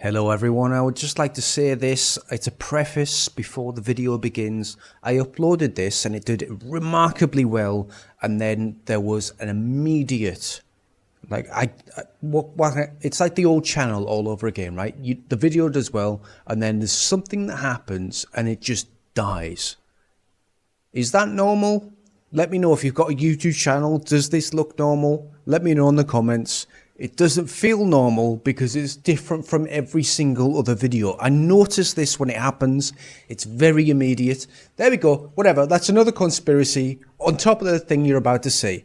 Hello everyone, I would just like to say this, it's a preface before the video begins. I uploaded this and it did remarkably well, and then there was an immediate, it's like the old channel all over again, right? The video does well and then there's something that happens and it just dies. Is that normal? Let me know if you've got a YouTube channel. Does this look normal? Let me know in the comments. It doesn't feel normal because it's different from every single other video. I notice this when it happens. It's very immediate. There we go. Whatever. That's another conspiracy on top of the thing you're about to see.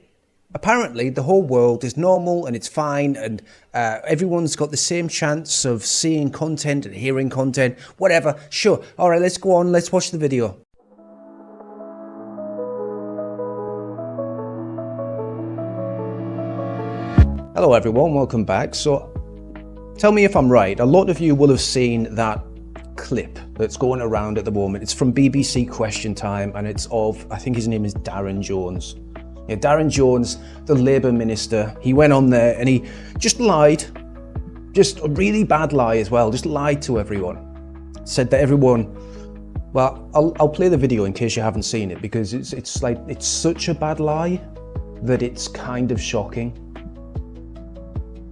Apparently, the whole world is normal and it's fine, and everyone's got the same chance of seeing content and hearing content. Whatever. Sure. All right, let's go on. Let's watch the video. Hello everyone, welcome back. So tell me if I'm right, a lot of you will have seen that clip that's going around at the moment. It's from BBC Question Time and it's of, I think his name is Darren Jones. Yeah, Darren Jones, the Labour Minister, he went on there and he just lied, just a really bad lie as well, just lied to everyone. Said that everyone, well, I'll play the video in case you haven't seen it, because it's such a bad lie that it's kind of shocking.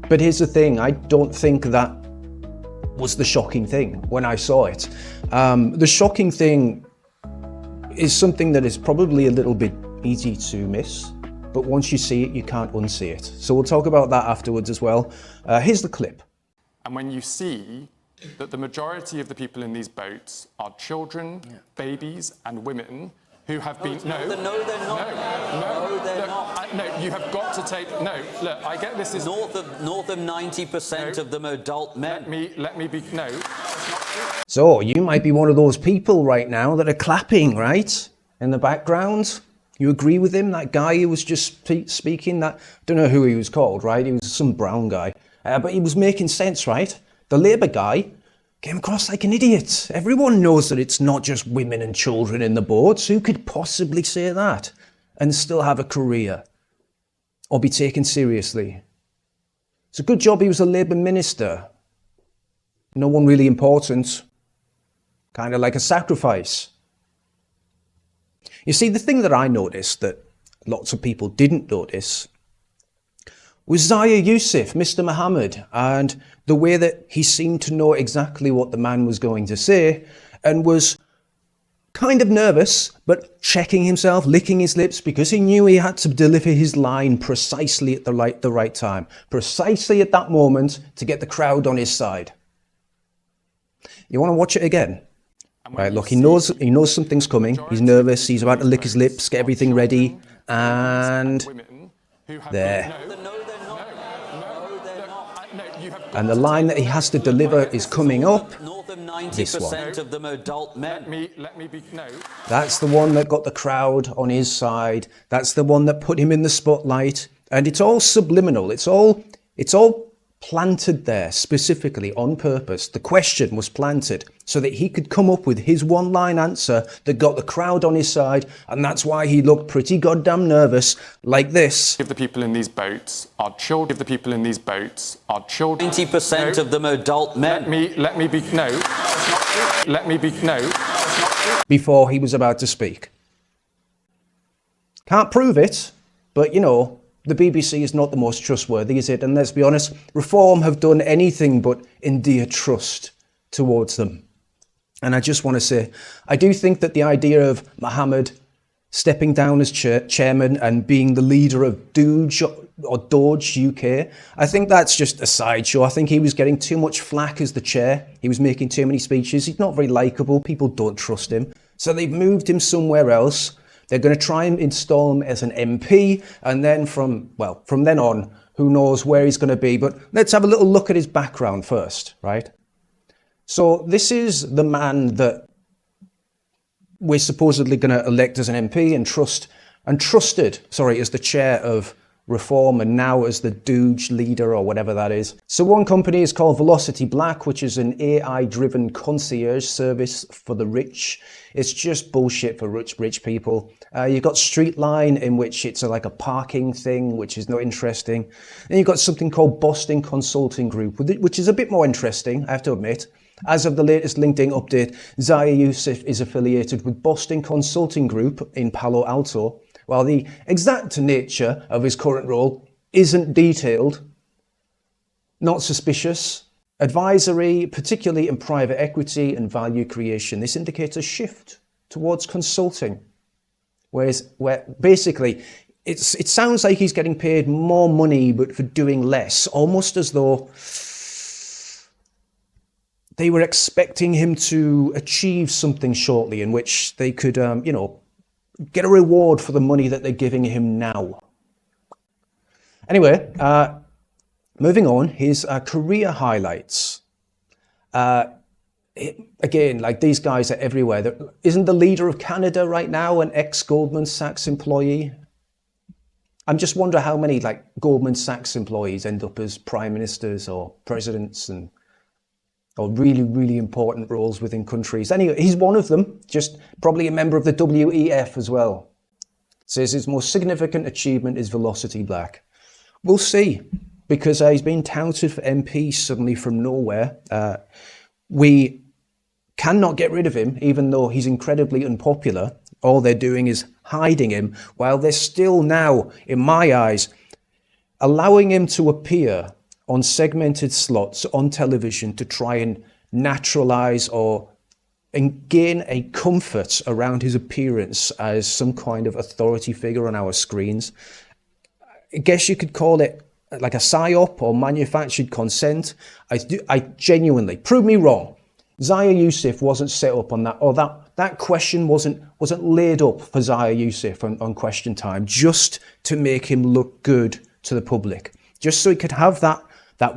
But here's the thing, I don't think that was the shocking thing when I saw it. The shocking thing is something that is probably a little bit easy to miss, but once you see it, you can't unsee it. So we'll talk about that afterwards as well. Here's the clip. And when you see that the majority of the people in these boats are children, babies and women who have been... No, they're not. No, you have got to take... No, look, I get this is... North of 90% of them are adult men. Let me be... No. So, you might be one of those people right now that are clapping, right? In the background. You agree with him? That guy who was just speaking, that... I don't know who he was called, right? He was some brown guy. But he was making sense, right? The Labour guy came across like an idiot. Everyone knows that it's not just women and children in the boats. Who could possibly say that and still have a career or be taken seriously? It's a good job he was a Labour minister. No one really important. Kind of like a sacrifice. You see, the thing that I noticed that lots of people didn't notice was Zaya Yusuf, Mr. Mohammed, and the way that he seemed to know exactly what the man was going to say and was kind of nervous, but checking himself, licking his lips, because he knew he had to deliver his line precisely at the right time, precisely at that moment to get the crowd on his side. You want to watch it again? Right, look, he knows something's coming. He's nervous. He's about to lick his lips, get everything ready, and there. And the line that he has to deliver is coming up. This one. That's the one that got the crowd on his side. That's the one that put him in the spotlight. And it's all subliminal. It's all planted there specifically on purpose. The question was planted so that he could come up with his one-line answer that got the crowd on his side, and that's why he looked pretty goddamn nervous, like this. If the people in these boats are children, if the people in these boats are children, 90% of them are adult men. Let me be before he was about to speak. Can't prove it, but you know, the BBC is not the most trustworthy, is it? And let's be honest, Reform have done anything but endear trust towards them. And I just want to say, I do think that the idea of Mohammed stepping down as chairman and being the leader of Doge UK, I think that's just a sideshow. I think he was getting too much flack as the chair. He was making too many speeches. He's not very likeable. People don't trust him. So they've moved him somewhere else. They're going to try and install him as an MP, and then from then on, who knows where he's going to be. But let's have a little look at his background first, right? So this is the man that we're supposedly going to elect as an MP and trusted, as the chair of reform and now as the Doge leader or whatever that is. So one company is called Velocity Black, which is an AI-driven concierge service for the rich. It's just bullshit for rich people. You've got Streetline, in which it's like a parking thing, which is not interesting. Then you've got something called Boston Consulting Group, which is a bit more interesting, I have to admit. As of the latest LinkedIn update, Zaya Yusuf is affiliated with Boston Consulting Group in Palo Alto, while the exact nature of his current role isn't detailed. Not suspicious. Advisory, particularly in private equity and value creation. This indicates a shift towards consulting. Where basically, it sounds like he's getting paid more money, but for doing less. Almost as though they were expecting him to achieve something shortly in which they could, get a reward for the money that they're giving him now. Anyway, moving on, his career highlights. Again, like these guys are everywhere. Isn't the leader of Canada right now an ex-Goldman Sachs employee? I'm just wondering how many like Goldman Sachs employees end up as prime ministers or presidents or really, really important roles within countries. Anyway, he's one of them, just probably a member of the WEF as well. It says his most significant achievement is Velocity Black. We'll see, because he's been touted for MP suddenly from nowhere. We cannot get rid of him, even though he's incredibly unpopular. All they're doing is hiding him, while they're still now, in my eyes, allowing him to appear on segmented slots on television to try and naturalize and gain a comfort around his appearance as some kind of authority figure on our screens. I guess you could call it like a psyop or manufactured consent. I genuinely, prove me wrong. Zaya Yusuf wasn't set up on that, or that question wasn't laid up for Zaya Yusuf on Question Time just to make him look good to the public, just so he could have that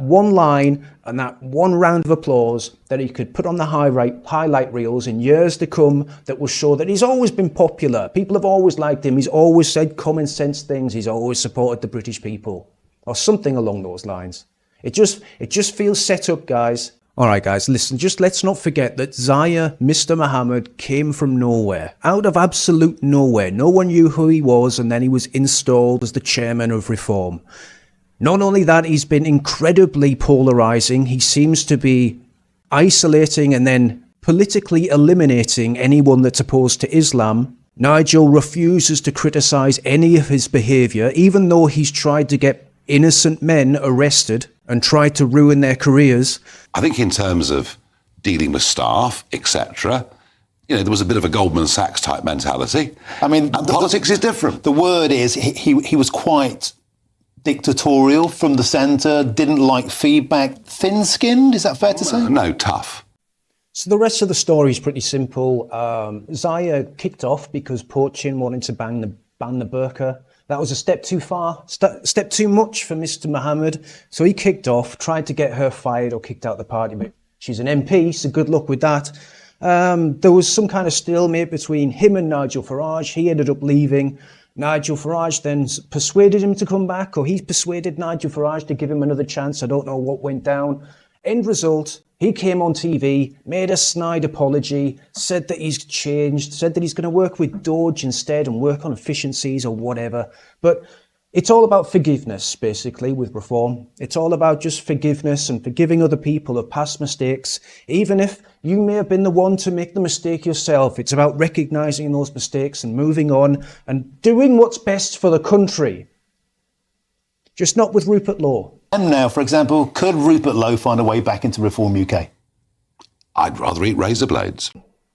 one line and that one round of applause that he could put on the highlight reels in years to come that will show that he's always been popular. People have always liked him. He's always said common sense things. He's always supported the British people, or something along those lines. It just feels set up, guys. All right, guys, listen, just let's not forget that Zaya, Mr. Mohammed, came from nowhere, out of absolute nowhere. No one knew who he was, and then he was installed as the chairman of Reform. Not only that, he's been incredibly polarizing. He seems to be isolating and then politically eliminating anyone that's opposed to Islam. Nigel refuses to criticize any of his behavior, even though he's tried to get innocent men arrested and tried to ruin their careers. I think in terms of dealing with staff, etc., there was a bit of a Goldman Sachs type mentality. I mean, and politics is different. The word is he was quite dictatorial from the centre, didn't like feedback, thin-skinned, is that fair to say? No, tough. So the rest of the story is pretty simple. Zaya kicked off because Putin wanted to ban the burqa. That was a step too far, step too much for Mr. Mohammed. So he kicked off, tried to get her fired or kicked out of the party. But she's an MP, so good luck with that. There was some kind of stalemate between him and Nigel Farage. He ended up leaving. Nigel Farage then persuaded him to come back, or he persuaded Nigel Farage to give him another chance. I don't know what went down. End result, he came on TV, made a snide apology, said that he's changed, said that he's going to work with Doge instead and work on efficiencies or whatever. But it's all about forgiveness, basically, with Reform. It's all about just forgiveness and forgiving other people of past mistakes, even if you may have been the one to make the mistake yourself. It's about recognising those mistakes and moving on and doing what's best for the country. Just not with Rupert Lowe. And now, for example, could Rupert Lowe find a way back into Reform UK? I'd rather eat razor blades.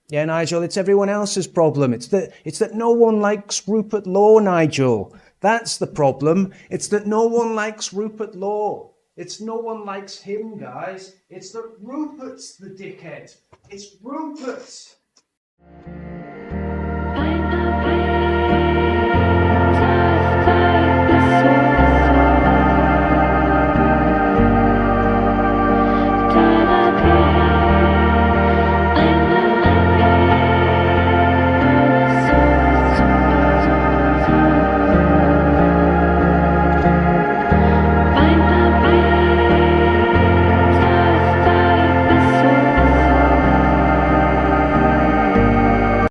Yeah, Nigel, it's everyone else's problem. It's that no one likes Rupert Lowe, Nigel. That's the problem. It's that no one likes Rupert Lowe. It's no one likes him, guys. It's that Rupert's the dickhead. It's Rupert.